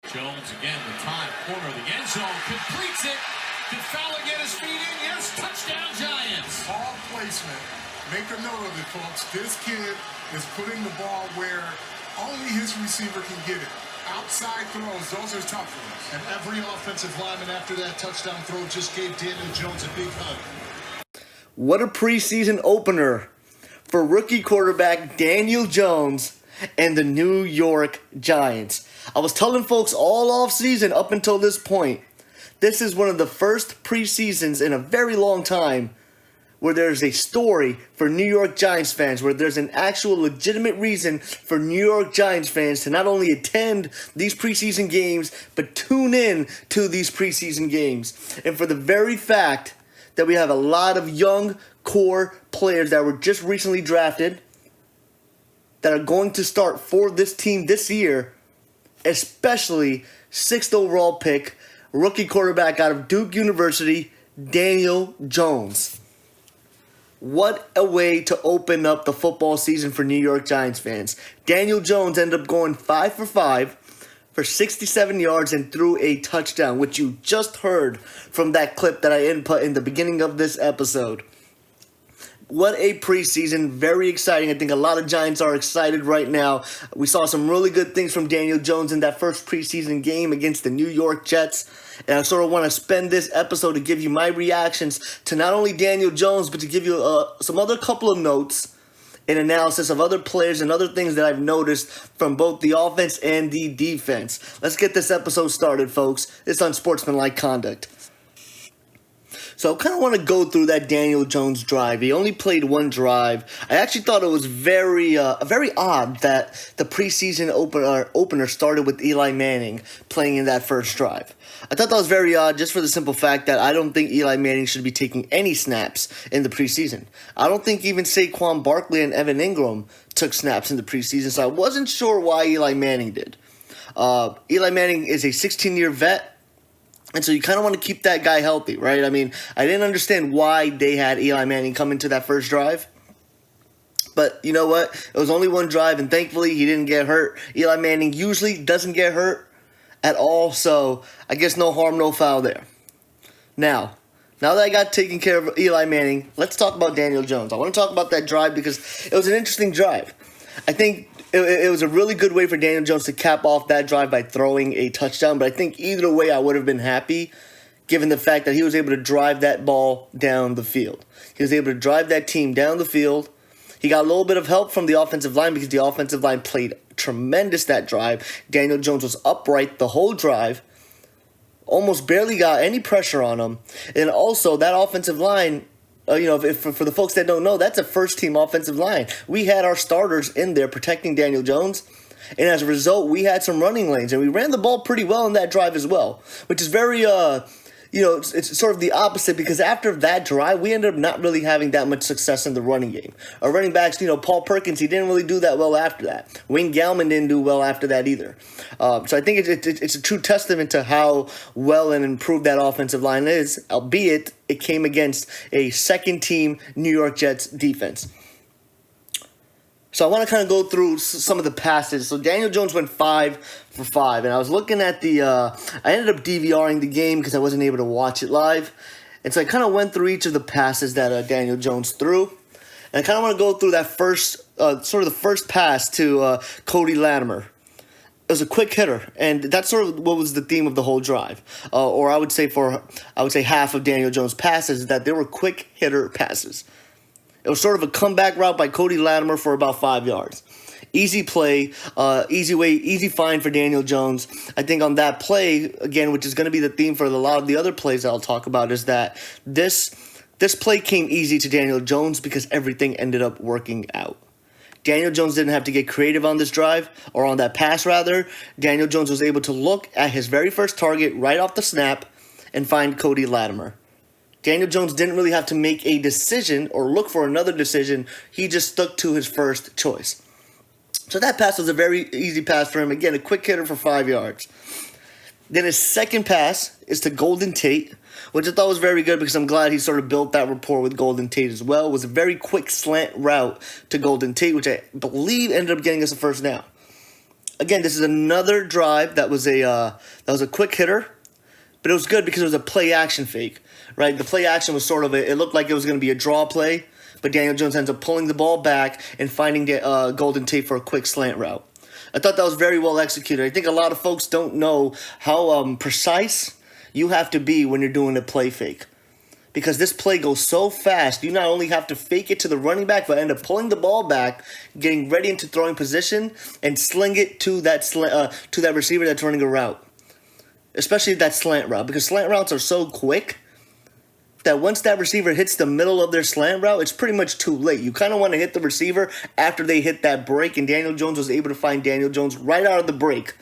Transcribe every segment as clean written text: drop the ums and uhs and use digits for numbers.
Jones again, the time, corner of the end zone, completes it. Did Fowler get his feet in? Yes, touchdown Giants. Ball placement. Make a note of it, folks. This kid is putting the ball where only his receiver can get it. Outside throws, those are tough ones. And every offensive lineman after that touchdown throw just gave Daniel Jones a big hug. What a preseason opener for rookie quarterback Daniel Jones and the New York Giants. I was telling folks all offseason up until this point, this is one of the first preseasons in a very long time where there's a story for New York Giants fans, where there's an actual legitimate reason for New York Giants fans to not only attend these preseason games, but tune in to these preseason games. And for the very fact that we have a lot of young core players that were just recently drafted that are going to start for this team this year, especially 6th overall pick, rookie quarterback out of Duke University, Daniel Jones. What a way to open up the football season for New York Giants fans. Daniel Jones ended up going 5 for 5 for 67 yards and threw a touchdown, which you just heard from that clip that I input in the beginning of this episode. What a preseason. Very exciting. I think a lot of Giants are excited right now. We saw some really good things from Daniel Jones in that first preseason game against the New York Jets. And I sort of want to spend this episode to give you my reactions to not only Daniel Jones, but to give you some other couple of notes and analysis of other players and other things that I've noticed from both the offense and the defense. Let's get this episode started, folks. It's Unsportsmanlike Conduct. So I kind of want to go through that Daniel Jones drive. He only played one drive. I actually thought it was very odd that the preseason opener started with Eli Manning playing in that first drive. I thought that was very odd just for the simple fact that I don't think Eli Manning should be taking any snaps in the preseason. I don't think even Saquon Barkley and Evan Ingram took snaps in the preseason, so I wasn't sure why Eli Manning did. Eli Manning is a 16-year vet. And so you kind of want to keep that guy healthy, right? I mean, I didn't understand why they had Eli Manning come into that first drive. But you know what? It was only one drive, and thankfully he didn't get hurt. Eli Manning usually doesn't get hurt at all, so I guess no harm, no foul there. Now that I got taken care of Eli Manning, let's talk about Daniel Jones. I want to talk about that drive because it was an interesting drive. I think it was a really good way for Daniel Jones to cap off that drive by throwing a touchdown. But I think either way I would have been happy given the fact that he was able to drive that ball down the field. He was able to drive that team down the field. He got a little bit of help from the offensive line because the offensive line played tremendous that drive. Daniel Jones was upright the whole drive. Almost barely got any pressure on him. And also that offensive line, for the folks that don't know, that's a first-team offensive line. We had our starters in there protecting Daniel Jones, and as a result, we had some running lanes, and we ran the ball pretty well in that drive as well, which is very, it's sort of the opposite because after that drive, we ended up not really having that much success in the running game. Our running backs, Paul Perkins, he didn't really do that well after that. Wayne Gallman didn't do well after that either. So I think it's a true testament to how well and improved that offensive line is, albeit it came against a second-team New York Jets defense. So I want to kind of go through some of the passes. So Daniel Jones went 5 for 5, and I was looking at I ended up DVRing the game because I wasn't able to watch it live. And so I kind of went through each of the passes that Daniel Jones threw. And I kind of want to go through that the first pass to Cody Latimer. It was a quick hitter, and that's sort of what was the theme of the whole drive. Or I would say half of Daniel Jones' passes is that they were quick hitter passes. It was sort of a comeback route by Cody Latimer for about 5 yards. Easy play, easy find for Daniel Jones. I think on that play, again, which is going to be the theme for a lot of the other plays that I'll talk about, is that this play came easy to Daniel Jones because everything ended up working out. Daniel Jones didn't have to get creative on this drive, or on that pass rather. Daniel Jones was able to look at his very first target right off the snap and find Cody Latimer. Daniel Jones didn't really have to make a decision or look for another decision. He just stuck to his first choice. So that pass was a very easy pass for him. Again, a quick hitter for 5 yards. Then his second pass is to Golden Tate, which I thought was very good because I'm glad he sort of built that rapport with Golden Tate as well. It was a very quick slant route to Golden Tate, which I believe ended up getting us a first down. Again, this is another drive that was a quick hitter, but it was good because it was a play action fake, right? The play action was sort of it looked like it was going to be a draw play, but Daniel Jones ends up pulling the ball back and finding Golden Tate for a quick slant route. I thought that was very well executed. I think a lot of folks don't know how precise you have to be when you're doing a play fake. Because this play goes so fast, you not only have to fake it to the running back, but end up pulling the ball back, getting ready into throwing position, and sling it to that receiver that's running a route. Especially that slant route, because slant routes are so quick that once that receiver hits the middle of their slant route, it's pretty much too late. You kind of want to hit the receiver after they hit that break, and Daniel Jones was able to find Daniel Jones right out of the break,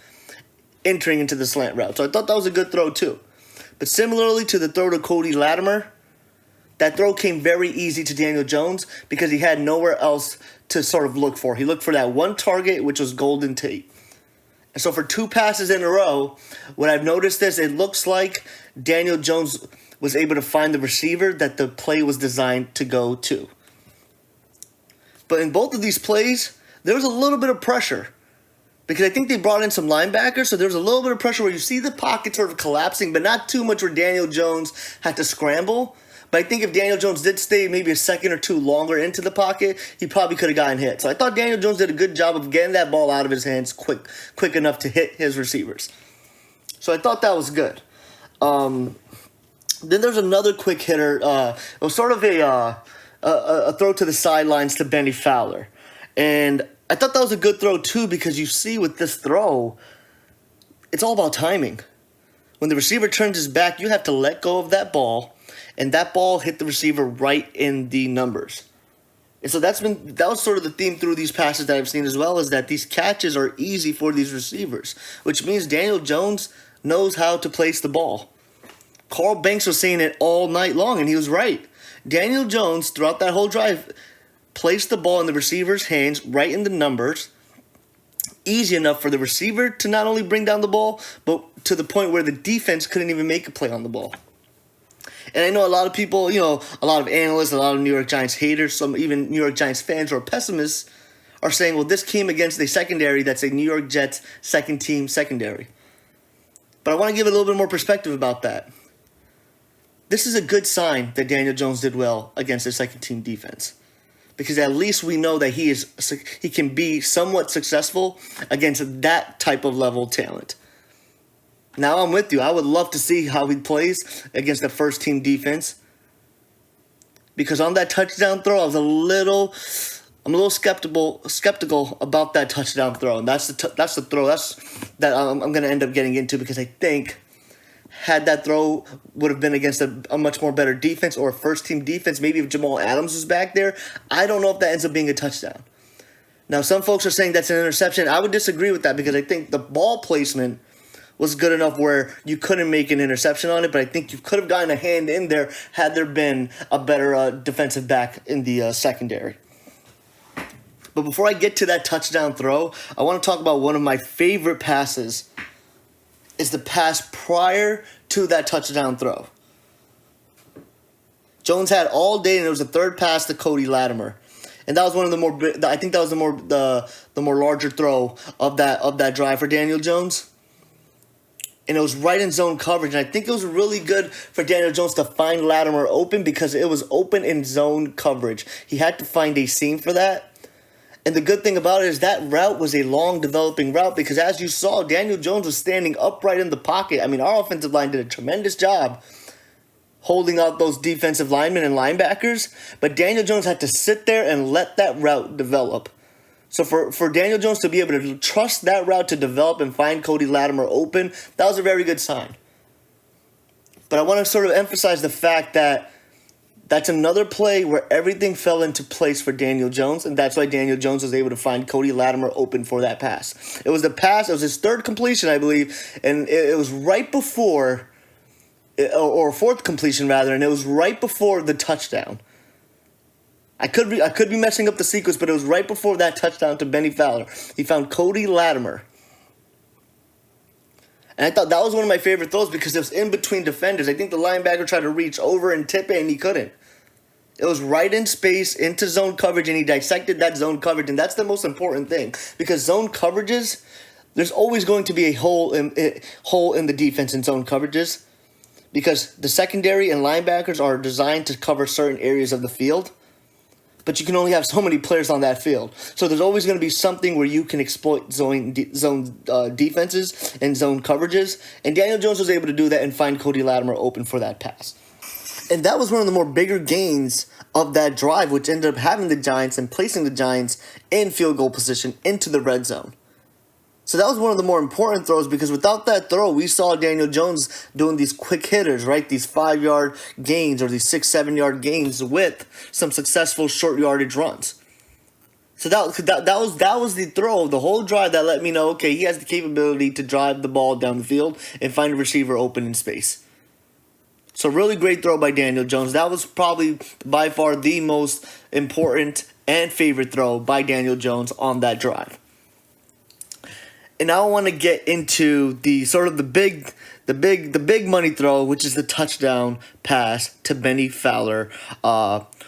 entering into the slant route. So I thought that was a good throw too. But similarly to the throw to Cody Latimer, that throw came very easy to Daniel Jones because he had nowhere else to sort of look for. He looked for that one target, which was Golden Tate. And so for 2 passes in a row, when I've noticed this, it looks like Daniel Jones was able to find the receiver that the play was designed to go to. But in both of these plays, there was a little bit of pressure. Because I think they brought in some linebackers, so there was a little bit of pressure where you see the pocket sort of collapsing, but not too much where Daniel Jones had to scramble. But I think if Daniel Jones did stay maybe a second or two longer into the pocket, he probably could have gotten hit. So I thought Daniel Jones did a good job of getting that ball out of his hands quick enough to hit his receivers. So I thought that was good. Then there's another quick hitter. It was sort of a throw to the sidelines to Benny Fowler. And I thought that was a good throw too because you see with this throw, it's all about timing. When the receiver turns his back, you have to let go of that ball. And that ball hit the receiver right in the numbers. And so that was sort of the theme through these passes that I've seen as well, is that these catches are easy for these receivers, which means Daniel Jones knows how to place the ball. Carl Banks was saying it all night long, and he was right. Daniel Jones, throughout that whole drive, placed the ball in the receiver's hands right in the numbers, easy enough for the receiver to not only bring down the ball, but to the point where the defense couldn't even make a play on the ball. And I know a lot of people, a lot of analysts, a lot of New York Giants haters, some even New York Giants fans or pessimists are saying, well, this came against a secondary that's a New York Jets second-team secondary. But I want to give a little bit more perspective about that. This is a good sign that Daniel Jones did well against a second-team defense. Because at least we know that he can be somewhat successful against that type of level talent. Now I'm with you. I would love to see how he plays against the first-team defense. Because on that touchdown throw, I'm a little skeptical about that touchdown throw, and that's the throw that I'm going to end up getting into because I think had that throw would have been against a much more better defense or a first-team defense, maybe if Jamal Adams was back there, I don't know if that ends up being a touchdown. Now, some folks are saying that's an interception. I would disagree with that because I think the ball placement was good enough where you couldn't make an interception on it, but I think you could have gotten a hand in there had there been a better defensive back in the secondary. But before I get to that touchdown throw, I want to talk about one of my favorite passes. Is the pass prior to that touchdown throw. Jones had all day, and it was the third pass to Cody Latimer. And that was one of the more, I think that was the more larger throw of that drive for Daniel Jones. And it was right in zone coverage. And I think it was really good for Daniel Jones to find Latimer open because it was open in zone coverage. He had to find a seam for that. And the good thing about it is that route was a long developing route because as you saw, Daniel Jones was standing upright in the pocket. I mean, our offensive line did a tremendous job holding out those defensive linemen and linebackers. But Daniel Jones had to sit there and let that route develop. So for Daniel Jones to be able to trust that route to develop and find Cody Latimer open, that was a very good sign. But I want to sort of emphasize the fact that that's another play where everything fell into place for Daniel Jones, and that's why Daniel Jones was able to find Cody Latimer open for that pass. It was his third completion, I believe, and it was right before, or fourth completion rather, and it was right before the touchdown. I could be messing up the sequence, but it was right before that touchdown to Benny Fowler. He found Cody Latimer. And I thought that was one of my favorite throws because it was in between defenders. I think the linebacker tried to reach over and tip it, and he couldn't. It was right in space, into zone coverage, and he dissected that zone coverage, and that's the most important thing. Because zone coverages, there's always going to be a hole in the defense in zone coverages because the secondary and linebackers are designed to cover certain areas of the field, but you can only have so many players on that field. So there's always going to be something where you can exploit zone defenses and zone coverages, and Daniel Jones was able to do that and find Cody Latimer open for that pass. And that was one of the more bigger gains of that drive, which ended up having the Giants and placing the Giants in field goal position into the red zone. So that was one of the more important throws because without that throw, we saw Daniel Jones doing these quick hitters, right? These 5-yard gains or these 6-7-yard gains with some successful short yardage runs. So that was the throw, the whole drive that let me know, okay, he has the capability to drive the ball down the field and find a receiver open in space. So really great throw by Daniel Jones. That was probably by far the most important and favorite throw by Daniel Jones on that drive. And now I want to get into the sort of the big money throw, which is the touchdown pass to Benny Fowler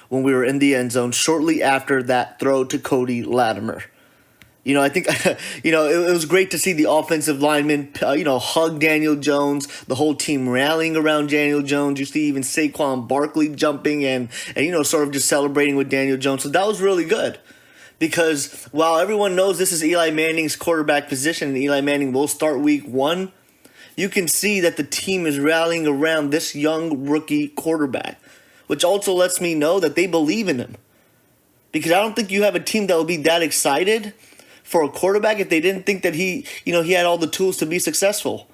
when we were in the end zone shortly after that throw to Cody Latimer. I think, it was great to see the offensive linemen, hug Daniel Jones, the whole team rallying around Daniel Jones. You see even Saquon Barkley jumping and sort of just celebrating with Daniel Jones. So that was really good. Because while everyone knows this is Eli Manning's quarterback position and Eli Manning will start week 1, you can see that the team is rallying around this young rookie quarterback, which also lets me know that they believe in him. Because I don't think you have a team that will be that excited for a quarterback if they didn't think that he had all the tools to be successful.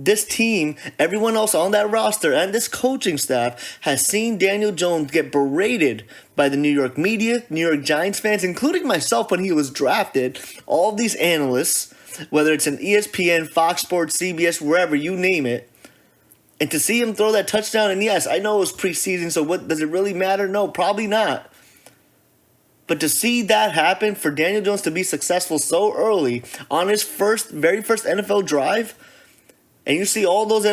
This team, everyone else on that roster, and this coaching staff has seen Daniel Jones get berated by the New York media, New York Giants fans, including myself when he was drafted, all these analysts, whether it's an ESPN, Fox Sports, CBS, wherever, you name it. And to see him throw that touchdown, and yes, I know it was preseason, so what does it really matter? No, probably not. But to see that happen, for Daniel Jones to be successful so early on his very first NFL drive, and you see all those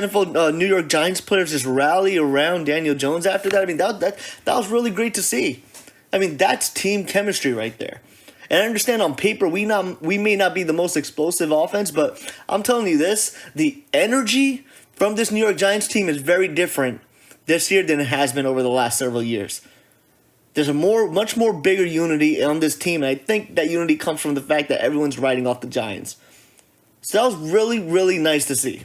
New York Giants players just rally around Daniel Jones after that. I mean, that was really great to see. I mean, that's team chemistry right there. And I understand on paper we may not be the most explosive offense, but I'm telling you this, the energy from this New York Giants team is very different this year than it has been over the last several years. There's a much more bigger unity on this team, and I think that unity comes from the fact that everyone's riding off the Giants. So that was really, really nice to see.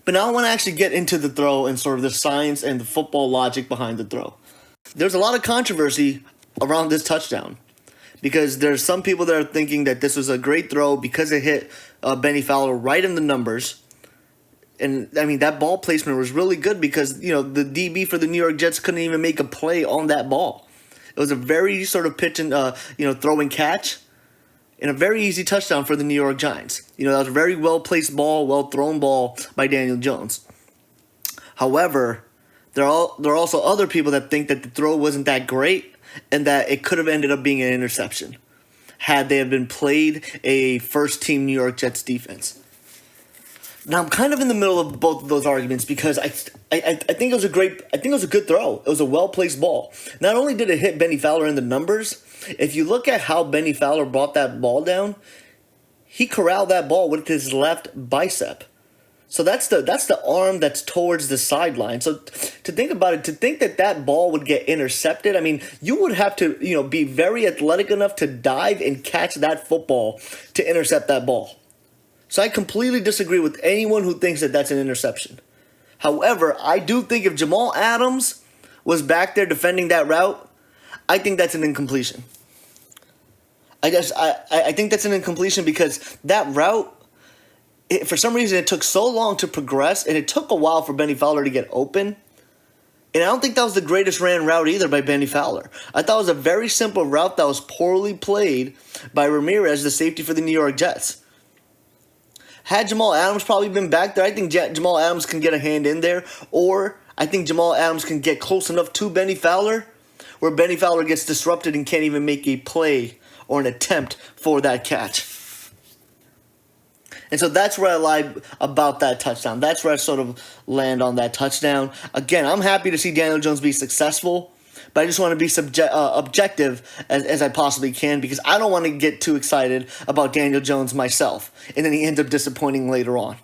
But now I want to actually get into the throw and sort of the science and the football logic behind the throw. There's a lot of controversy around this touchdown because there's some people that are thinking that this was a great throw because it hit Benny Fowler right in the numbers. And, I mean, that ball placement was really good because, the DB for the New York Jets couldn't even make a play on that ball. It was a very sort of pitch and, throw and catch. And a very easy touchdown for the New York Giants. That was a very well-placed ball, well-thrown ball by Daniel Jones. However, there are also other people that think that the throw wasn't that great and that it could have ended up being an interception had they have been played a first-team New York Jets defense. Now, I'm kind of in the middle of both of those arguments because I think it was a good throw. It was a well-placed ball. Not only did it hit Benny Fowler in the numbers, if you look at how Benny Fowler brought that ball down, he corralled that ball with his left bicep. So that's the arm that's towards the sideline. So to think about it, to think that ball would get intercepted, I mean, you would have to, be very athletic enough to dive and catch that football to intercept that ball. So I completely disagree with anyone who thinks that that's an interception. However, I do think if Jamal Adams was back there defending that route, I think that's an incompletion. I think that's an incompletion because that route, for some reason, it took so long to progress, and it took a while for Benny Fowler to get open. And I don't think that was the greatest ran route either by Benny Fowler. I thought it was a very simple route that was poorly played by Ramirez, the safety for the New York Jets. Had Jamal Adams probably been back there, I think Jamal Adams can get a hand in there, or I think Jamal Adams can get close enough to Benny Fowler where Benny Fowler gets disrupted and can't even make a play or an attempt for that catch. And so that's where I lie about that touchdown. That's where I sort of land on that touchdown. Again, I'm happy to see Daniel Jones be successful. But I just want to be objective as I possibly can, because I don't want to get too excited about Daniel Jones myself, and then he ends up disappointing later on.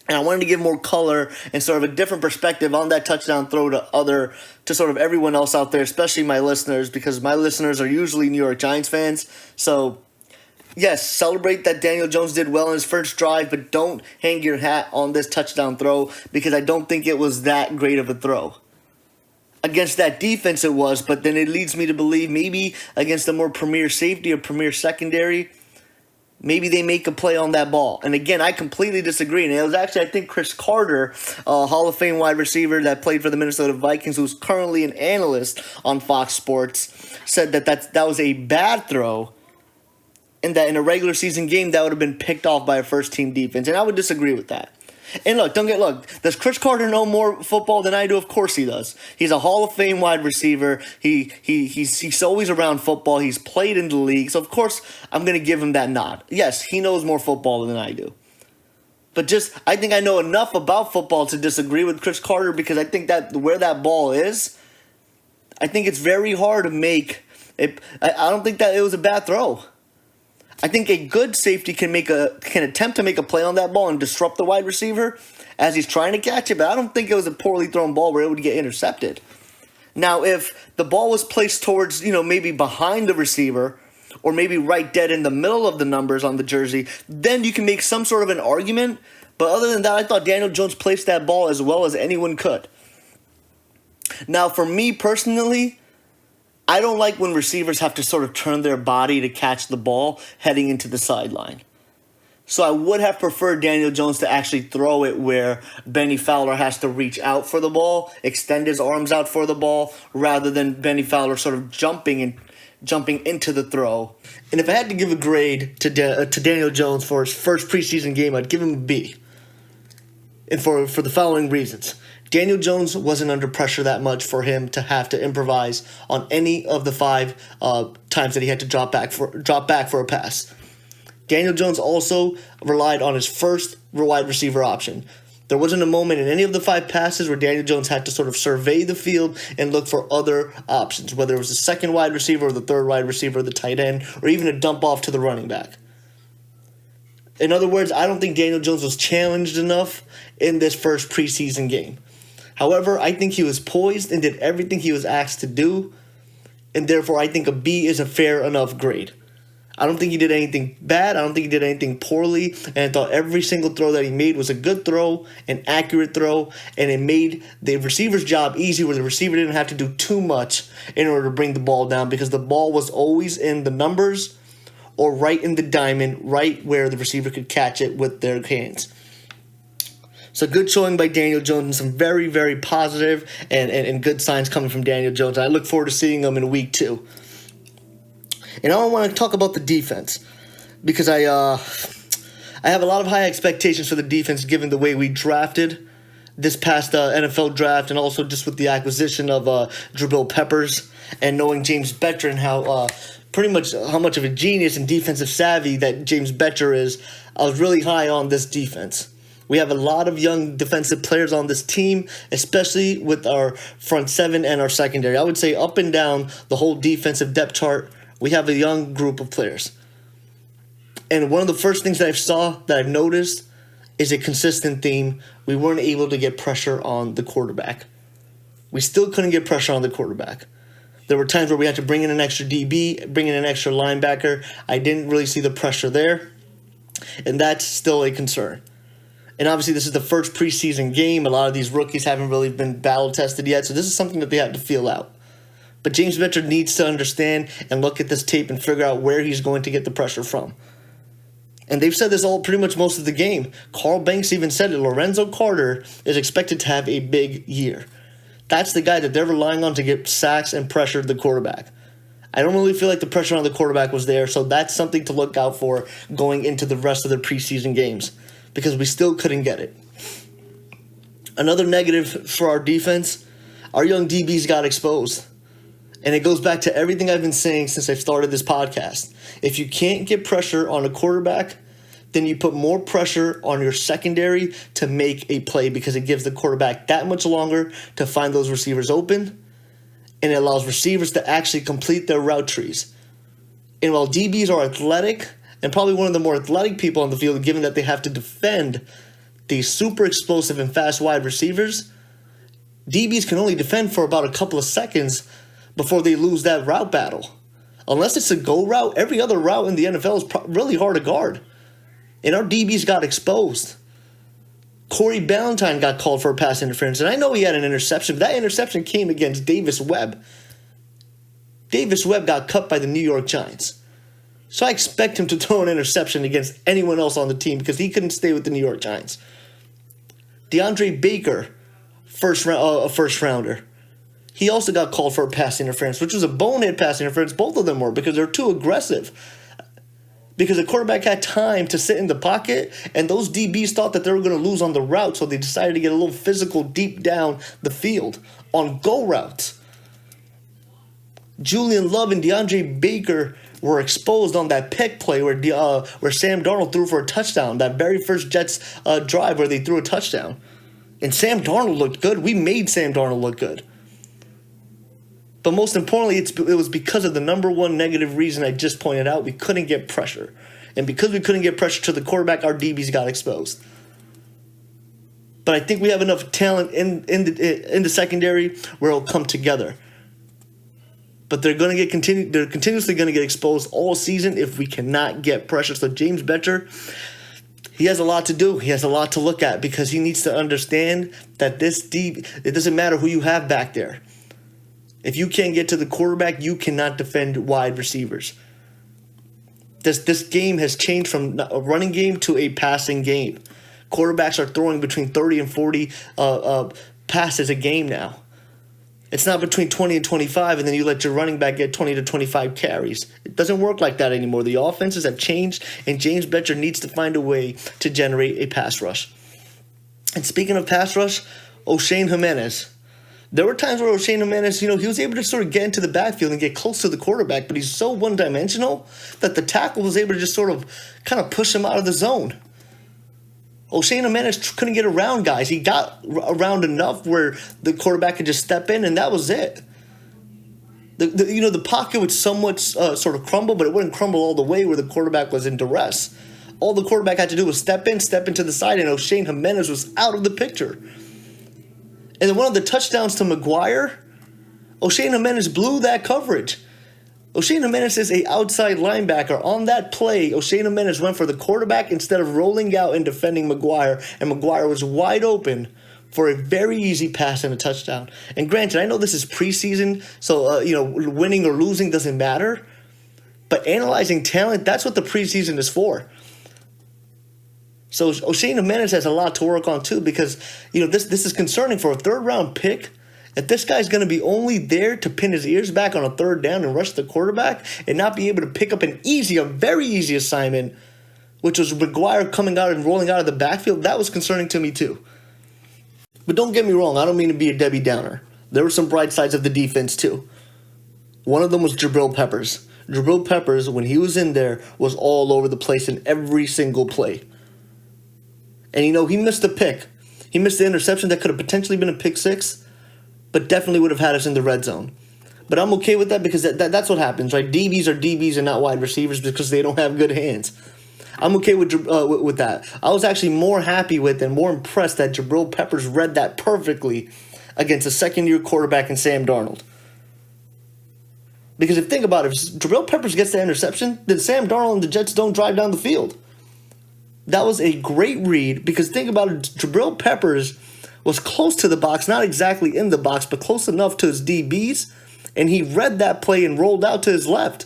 And I wanted to give more color and sort of a different perspective on that touchdown throw to sort of everyone else out there, especially my listeners, because my listeners are usually New York Giants fans. So, yes, celebrate that Daniel Jones did well in his first drive, but don't hang your hat on this touchdown throw, because I don't think it was that great of a throw. Against that defense it was, but then it leads me to believe maybe against a more premier safety or premier secondary, maybe they make a play on that ball. And again, I completely disagree. And it was actually, I think, Chris Carter, a Hall of Fame wide receiver that played for the Minnesota Vikings, who's currently an analyst on Fox Sports, said that was a bad throw, and that in a regular season game, that would have been picked off by a first-team defense. And I would disagree with that. And look, does Chris Carter know more football than I do? Of course he does. He's a Hall of Fame wide receiver. He's always around football. He's played in the league. So, of course, I'm going to give him that nod. Yes, he knows more football than I do. But I think I know enough about football to disagree with Chris Carter, because I think that where that ball is, I think it's very hard to make it. I don't think that it was a bad throw. I think a good safety can attempt to make a play on that ball and disrupt the wide receiver as he's trying to catch it, but I don't think it was a poorly thrown ball where it would get intercepted. Now, if the ball was placed towards, maybe behind the receiver, or maybe right dead in the middle of the numbers on the jersey, then you can make some sort of an argument. But other than that, I thought Daniel Jones placed that ball as well as anyone could. Now, for me personally, I don't like when receivers have to sort of turn their body to catch the ball heading into the sideline. So I would have preferred Daniel Jones to actually throw it where Benny Fowler has to reach out for the ball, extend his arms out for the ball, rather than Benny Fowler sort of jumping into the throw. And if I had to give a grade to Daniel Jones for his first preseason game, I'd give him a B. And for the following reasons. Daniel Jones wasn't under pressure that much for him to have to improvise on any of the 5 times that he had to drop back for a pass. Daniel Jones also relied on his first wide receiver option. There wasn't a moment in any of the 5 passes where Daniel Jones had to sort of survey the field and look for other options, whether it was the second wide receiver or the third wide receiver, or the tight end, or even a dump off to the running back. In other words, I don't think Daniel Jones was challenged enough in this first preseason game. However, I think he was poised and did everything he was asked to do, and therefore I think a B is a fair enough grade. I don't think he did anything bad. I don't think he did anything poorly, and I thought every single throw that he made was a good throw, an accurate throw, and it made the receiver's job easy, where the receiver didn't have to do too much in order to bring the ball down, because the ball was always in the numbers or right in the diamond, right where the receiver could catch it with their hands. So good showing by Daniel Jones, and some very, very positive and good signs coming from Daniel Jones. I look forward to seeing him in week 2. And I want to talk about the defense, because I have a lot of high expectations for the defense given the way we drafted this past NFL draft, and also just with the acquisition of Jabril Peppers, and knowing James Bettcher and how much of a genius and defensive savvy that James Bettcher is. I was really high on this defense. We have a lot of young defensive players on this team, especially with our front 7 and our secondary. I would say up and down the whole defensive depth chart, we have a young group of players. And one of the first things that I've noticed is a consistent theme. We weren't able to get pressure on the quarterback. We still couldn't get pressure on the quarterback. There were times where we had to bring in an extra DB, bring in an extra linebacker. I didn't really see the pressure there, and that's still a concern. And obviously, this is the first preseason game. A lot of these rookies haven't really been battle-tested yet, so this is something that they have to feel out. But James Bettcher needs to understand and look at this tape and figure out where he's going to get the pressure from. And they've said this all pretty much most of the game. Carl Banks even said it. Lorenzo Carter is expected to have a big year. That's the guy that they're relying on to get sacks and pressure the quarterback. I don't really feel like the pressure on the quarterback was there, so that's something to look out for going into the rest of the preseason games, because we still couldn't get it. Another negative for our defense, our young DBs got exposed. And it goes back to everything I've been saying since I started this podcast. If you can't get pressure on a quarterback, then you put more pressure on your secondary to make a play, because it gives the quarterback that much longer to find those receivers open. and it allows receivers to actually complete their route trees. And while DBs are athletic, and probably one of the more athletic people on the field, given that they have to defend these super explosive and fast wide receivers, DBs can only defend for about a couple of seconds before they lose that route battle. Unless it's a go route, every other route in the NFL is really hard to guard. And our DBs got exposed. Corey Ballantyne got called for a pass interference, and I know he had an interception, but that interception came against Davis Webb. Davis Webb got cut by the New York Giants. So I expect him to throw an interception against anyone else on the team because he couldn't stay with the New York Giants. DeAndre Baker, a first rounder. He also got called for a pass interference, which was a bonehead pass interference. Both of them were because they're too aggressive. Because the quarterback had time to sit in the pocket, and those DBs thought that they were going to lose on the route, so they decided to get a little physical deep down the field on go routes. Julian Love and DeAndre Baker were exposed on that pick play where Sam Darnold threw for a touchdown, that very first Jets drive where they threw a touchdown. And Sam Darnold looked good. We made Sam Darnold look good. But most importantly, it was because of the number one negative reason I just pointed out. We couldn't get pressure. And because we couldn't get pressure to the quarterback, our DBs got exposed. But I think we have enough talent in the secondary where it'll come together. But they're continuously going to get exposed all season if we cannot get pressure. So James Bettcher, he has a lot to do. He has a lot to look at because he needs to understand that it doesn't matter who you have back there. If you can't get to the quarterback, you cannot defend wide receivers. This game has changed from a running game to a passing game. Quarterbacks are throwing between 30 and 40 passes a game now. It's not between 20 and 25, and then you let your running back get 20 to 25 carries. It doesn't work like that anymore. The offenses have changed, and James Bettcher needs to find a way to generate a pass rush. And speaking of pass rush, Oshane Jimenez. There were times where Oshane Jimenez, he was able to sort of get into the backfield and get close to the quarterback, but he's so one-dimensional that the tackle was able to just sort of kind of push him out of the zone. Oshane Jimenez couldn't get around guys. He got around enough where the quarterback could just step in, and that was it. The pocket would somewhat sort of crumble, but it wouldn't crumble all the way where the quarterback was in duress. All the quarterback had to do was step into the side, and Oshane Jimenez was out of the picture. And then one of the touchdowns to McGuire, Oshane Jimenez blew that coverage. Oshane Jimenez is an outside linebacker. On that play, Oshane Jimenez went for the quarterback instead of rolling out and defending McGuire, and McGuire was wide open for a very easy pass and a touchdown. And granted, I know this is preseason, so winning or losing doesn't matter. But analyzing talent, that's what the preseason is for. So Oshane Jimenez has a lot to work on too, because this is concerning for a third-round pick. If this guy's going to be only there to pin his ears back on a third down and rush the quarterback and not be able to pick up a very easy assignment, which was McGuire coming out and rolling out of the backfield, that was concerning to me too. But don't get me wrong, I don't mean to be a Debbie Downer. There were some bright sides of the defense too. One of them was Jabril Peppers. Jabril Peppers, when he was in there, was all over the place in every single play. And he missed a pick. He missed the interception that could have potentially been a pick six, but definitely would have had us in the red zone. But I'm okay with that because that's what happens, right? DBs are DBs and not wide receivers because they don't have good hands. I'm okay with that. I was actually more happy with and more impressed that Jabril Peppers read that perfectly against a second-year quarterback in Sam Darnold. Because if you think about it, if Jabril Peppers gets the interception, then Sam Darnold and the Jets don't drive down the field. That was a great read because think about it, Jabril Peppers was close to the box, not exactly in the box, but close enough to his DBs, and he read that play and rolled out to his left,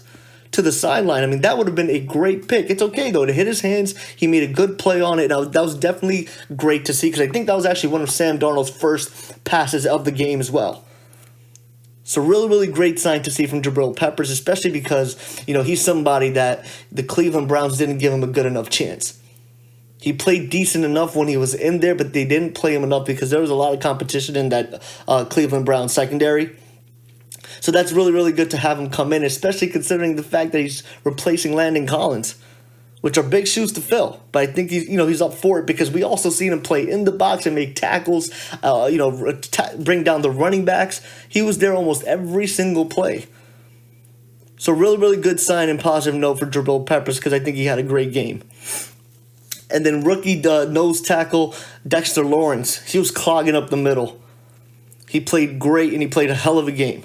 to the sideline. I mean, that would have been a great pick. It's okay, though, to hit his hands. He made a good play on it. That was definitely great to see because I think that was actually one of Sam Darnold's first passes of the game as well. So really, really great sign to see from Jabril Peppers, especially because, he's somebody that the Cleveland Browns didn't give him a good enough chance. He played decent enough when he was in there, but they didn't play him enough because there was a lot of competition in that Cleveland Browns secondary. So that's really, really good to have him come in, especially considering the fact that he's replacing Landon Collins, which are big shoes to fill. But I think he's up for it because we also seen him play in the box and make tackles, bring down the running backs. He was there almost every single play. So really, really good sign and positive note for Jabril Peppers because I think he had a great game. And then rookie nose tackle Dexter Lawrence. He was clogging up the middle. He played great and he played a hell of a game.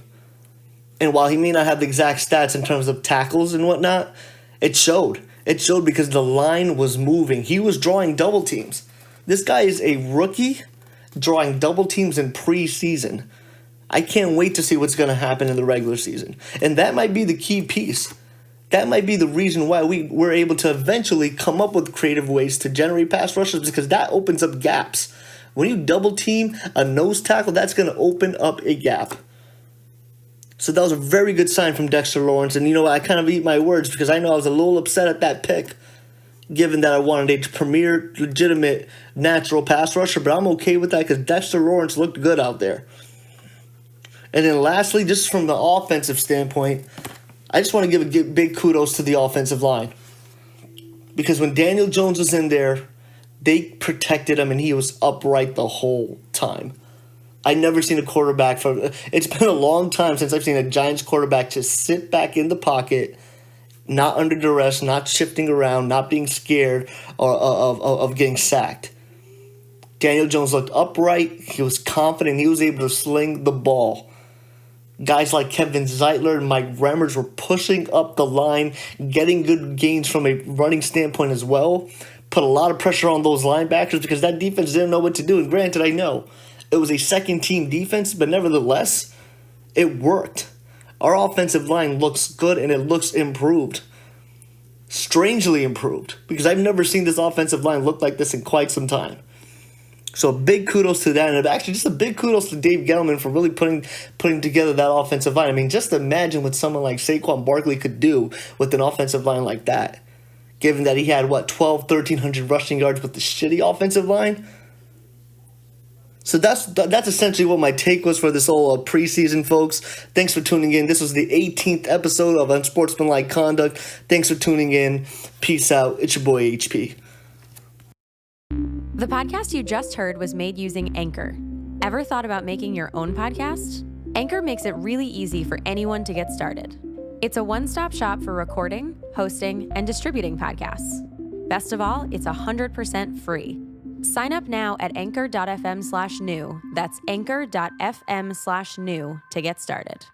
And while he may not have the exact stats in terms of tackles and whatnot, it showed. It showed because the line was moving. He was drawing double teams. This guy is a rookie drawing double teams in preseason. I can't wait to see what's going to happen in the regular season. And that might be the key piece. That might be the reason why we were able to eventually come up with creative ways to generate pass rushes because that opens up gaps. When you double team a nose tackle, that's going to open up a gap. So that was a very good sign from Dexter Lawrence. And I kind of eat my words because I know I was a little upset at that pick, given that I wanted a premier, legitimate, natural pass rusher. But I'm okay with that because Dexter Lawrence looked good out there. And then lastly, just from the offensive standpoint, I just want to give a big kudos to the offensive line. Because when Daniel Jones was in there, they protected him and he was upright the whole time. I never seen a quarterback it's been a long time since I've seen a Giants quarterback just sit back in the pocket, not under duress, not shifting around, not being scared of getting sacked. Daniel Jones looked upright. He was confident. He was able to sling the ball. Guys like Kevin Zeitler and Mike Remmers were pushing up the line, getting good gains from a running standpoint as well. Put a lot of pressure on those linebackers because that defense didn't know what to do. And granted, I know it was a second-team defense, but nevertheless, it worked. Our offensive line looks good and it looks improved. Strangely improved because I've never seen this offensive line look like this in quite some time. So big kudos to that, and actually just a big kudos to Dave Gettleman for really putting together that offensive line. I mean, just imagine what someone like Saquon Barkley could do with an offensive line like that, given that he had, 1,300 rushing yards with the shitty offensive line. So that's essentially what my take was for this whole preseason, folks. Thanks for tuning in. This was the 18th episode of Unsportsmanlike Conduct. Thanks for tuning in. Peace out. It's your boy HP. The podcast you just heard was made using Anchor. Ever thought about making your own podcast? Anchor makes it really easy for anyone to get started. It's a one-stop shop for recording, hosting, and distributing podcasts. Best of all, it's 100% free. Sign up now at anchor.fm/new. That's anchor.fm/new to get started.